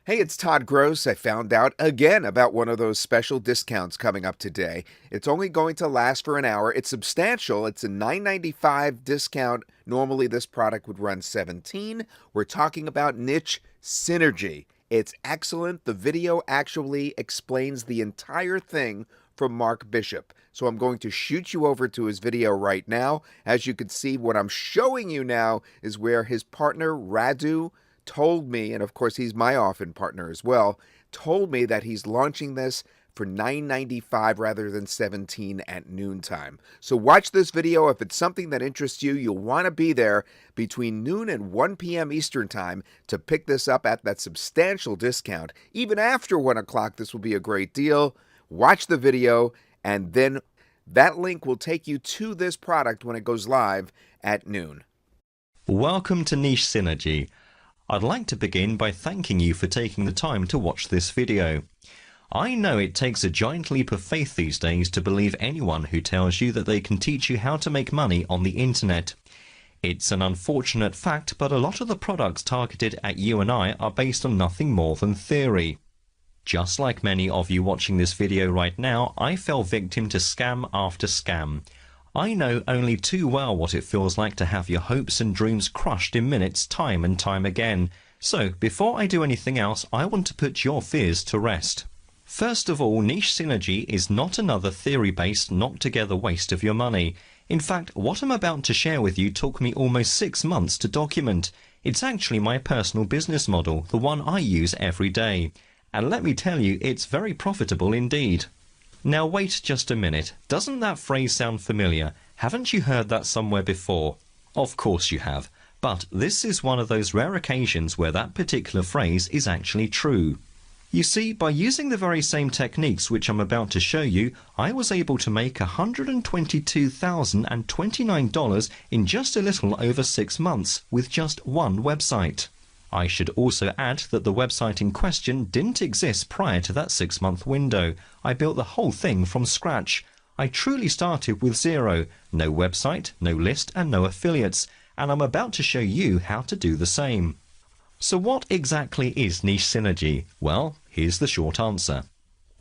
Hey, it's Todd Gross. I found out again about one of those special discounts coming up today. It's only going to last for an hour. It's substantial. It's a $9.95 discount. Normally this product would run $17. We're talking about Niche Synergy. It's excellent. The video actually explains the entire thing from Mark Bishop. So I'm going to shoot you over to his video right now. As you can see, what I'm showing you now is where his partner Radu told me, and of course he's my often partner as well, told me that he's launching this for $9.95 rather than $17 at noontime. So watch this video. If it's something that interests you, you'll want to be there between noon and 1 p.m. Eastern Time to pick this up at that substantial discount. Even after 1 o'clock, this will be a great deal. Watch the video, and then that link will take you to this product when it goes live at noon. Welcome to Niche Synergy. I'd like to begin by thanking you for taking the time to watch this video. I know it takes a giant leap of faith these days to believe anyone who tells you that they can teach you how to make money on the internet. It's an unfortunate fact, but a lot of the products targeted at you and I are based on nothing more than theory. Just like many of you watching this video right now, I fell victim to scam after scam. I know only too well what it feels like to have your hopes and dreams crushed in minutes time and time again. So, before I do anything else, I want to put your fears to rest. First of all, Niche Synergy is not another theory-based, knocked-together waste of your money. In fact, what I'm about to share with you took me almost 6 months to document. It's actually my personal business model, the one I use every day. And let me tell you, it's very profitable indeed. Now wait just a minute. Doesn't that phrase sound familiar? Haven't you heard that somewhere before? Of course you have. But this is one of those rare occasions where that particular phrase is actually true. You see, by using the very same techniques which I'm about to show you, I was able to make $122,029 in just a little over 6 months with just one website. I should also add that the website in question didn't exist prior to that 6-month window. I built the whole thing from scratch. I truly started with zero, no website, no list, and no affiliates, and I'm about to show you how to do the same. So what exactly is Niche Synergy? Well, here's the short answer.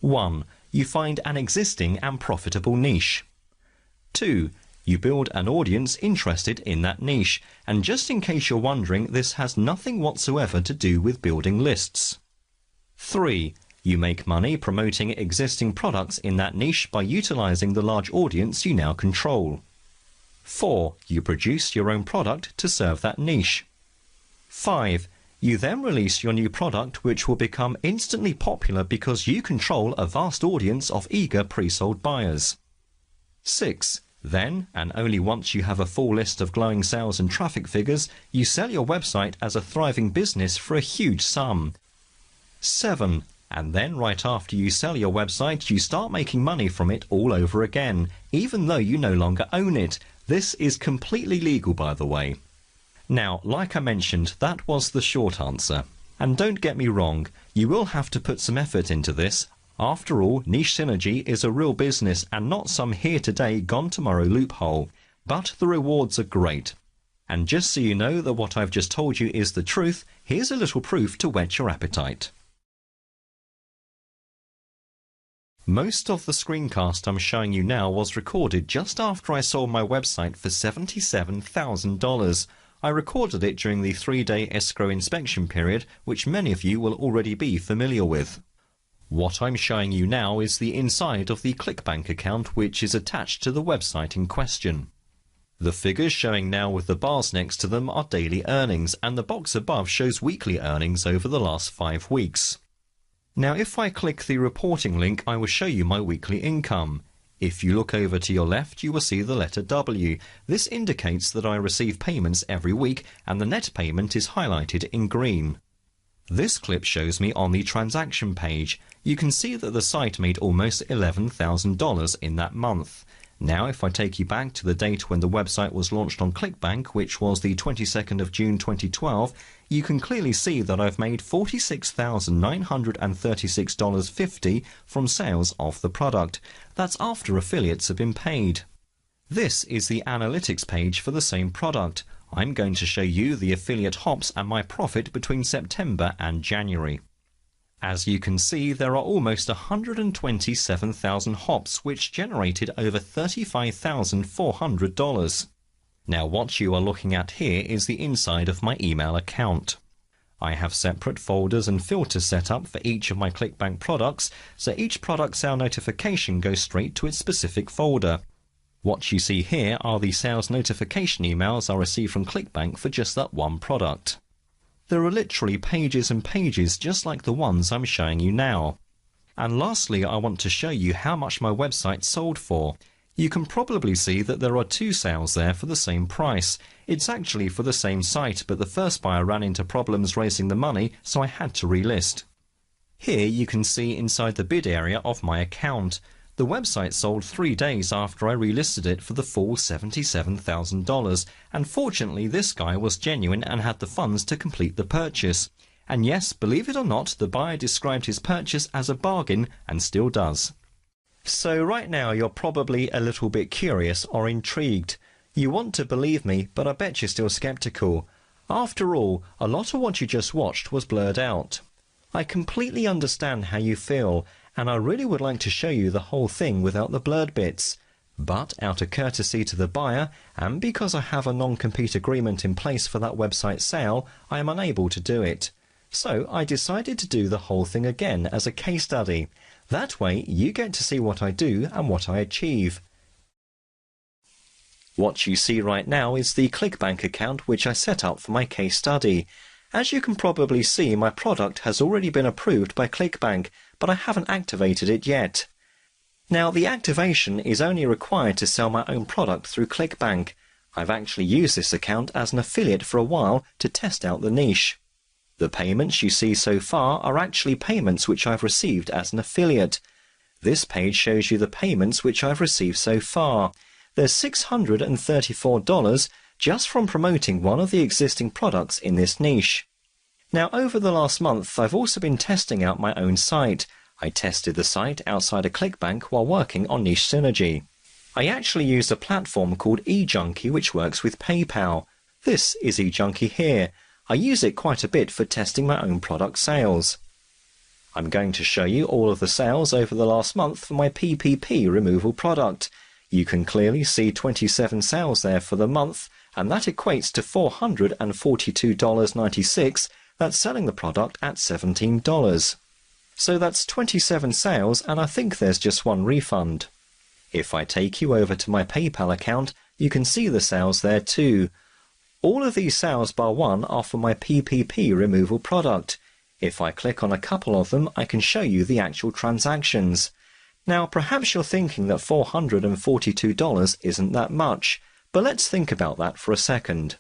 1. You find an existing and profitable niche. 2. You build an audience interested in that niche, and just in case you're wondering, this has nothing whatsoever to do with building lists. 3. You make money promoting existing products in that niche by utilizing the large audience you now control. 4. You produce your own product to serve that niche. 5. You then release your new product, which will become instantly popular because you control a vast audience of eager pre-sold buyers. 6. Then, and only once you have a full list of glowing sales and traffic figures, you sell your website as a thriving business for a huge sum. 7. And then right after you sell your website, you start making money from it all over again, even though you no longer own it. This is completely legal, by the way. Now, like I mentioned, that was the short answer. And don't get me wrong, you will have to put some effort into this. After all, Niche Synergy is a real business and not some here today, gone tomorrow loophole. But the rewards are great. And just so you know that what I've just told you is the truth, here's a little proof to whet your appetite. Most of the screencast I'm showing you now was recorded just after I sold my website for $77,000. I recorded it during the 3-day escrow inspection period, which many of you will already be familiar with. What I'm showing you now is the inside of the ClickBank account which is attached to the website in question. The figures showing now with the bars next to them are daily earnings, and the box above shows weekly earnings over the last 5 weeks. Now if I click the reporting link, I will show you my weekly income. If you look over to your left, you will see the letter W. This indicates that I receive payments every week, and the net payment is highlighted in green. This clip shows me on the transaction page. You can see that the site made almost $11,000 in that month. Now if I take you back to the date when the website was launched on ClickBank, which was the 22nd of June 2012, you can clearly see that I've made $46,936.50 from sales of the product. That's after affiliates have been paid. This is the analytics page for the same product. I'm going to show you the affiliate hops and my profit between September and January. As you can see, there are almost 127,000 hops, which generated over $35,400. Now what you are looking at here is the inside of my email account. I have separate folders and filters set up for each of my ClickBank products, so each product sale notification goes straight to its specific folder. What you see here are the sales notification emails I receive from ClickBank for just that one product. There are literally pages and pages just like the ones I'm showing you now. And lastly, I want to show you how much my website sold for. You can probably see that there are two sales there for the same price. It's actually for the same site, but the first buyer ran into problems raising the money, so I had to relist. Here you can see inside the bid area of my account. The website sold 3 days after I relisted it for the full $77,000, and fortunately this guy was genuine and had the funds to complete the purchase. And yes, believe it or not, the buyer described his purchase as a bargain and still does. So right now you're probably a little bit curious or intrigued. You want to believe me, but I bet you're still skeptical. After all, a lot of what you just watched was blurred out. I completely understand how you feel, and I really would like to show you the whole thing without the blurred bits. But out of courtesy to the buyer, and because I have a non-compete agreement in place for that website sale, I am unable to do it. So I decided to do the whole thing again as a case study. That way you get to see what I do and what I achieve. What you see right now is the ClickBank account which I set up for my case study. As you can probably see, my product has already been approved by ClickBank, but I haven't activated it yet. Now the activation is only required to sell my own product through ClickBank. I've actually used this account as an affiliate for a while to test out the niche. The payments you see so far are actually payments which I've received as an affiliate. This page shows you the payments which I've received so far. There's $634 just from promoting one of the existing products in this niche. Now over the last month I've also been testing out my own site. I tested the site outside of ClickBank while working on Niche Synergy. I actually used a platform called eJunkie which works with PayPal. This is eJunkie here. I use it quite a bit for testing my own product sales. I'm going to show you all of the sales over the last month for my PPP removal product. You can clearly see 27 sales there for the month, and that equates to $442.96. That's selling the product at $17. So that's 27 sales, and I think there's just one refund. If I take you over to my PayPal account, you can see the sales there too. All of these sales bar one are for my PPP removal product. If I click on a couple of them, I can show you the actual transactions. Now, perhaps you're thinking that $442 isn't that much, but let's think about that for a second.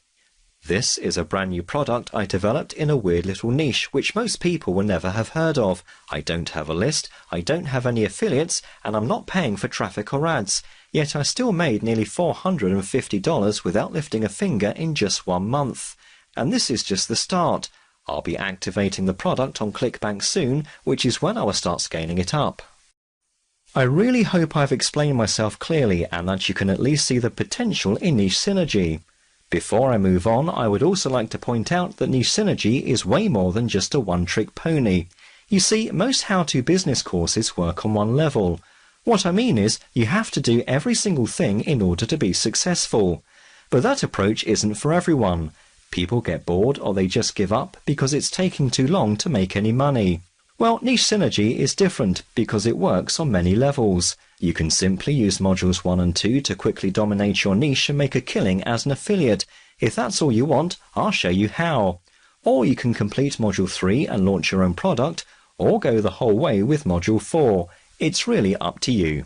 This is a brand new product I developed in a weird little niche which most people will never have heard of. I don't have a list, I don't have any affiliates, and I'm not paying for traffic or ads. Yet I still made nearly $450 without lifting a finger in just 1 month. And this is just the start. I'll be activating the product on ClickBank soon, which is when I will start scaling it up. I really hope I've explained myself clearly and that you can at least see the potential in Niche Synergy. Before I move on, I would also like to point out that Niche Synergy is way more than just a one-trick pony. You see, most how-to business courses work on one level. What I mean is, you have to do every single thing in order to be successful. But that approach isn't for everyone. People get bored or they just give up because it's taking too long to make any money. Well, Niche Synergy is different because it works on many levels. You can simply use modules 1 and 2 to quickly dominate your niche and make a killing as an affiliate. If that's all you want, I'll show you how. Or you can complete module 3 and launch your own product, or go the whole way with module 4. It's really up to you.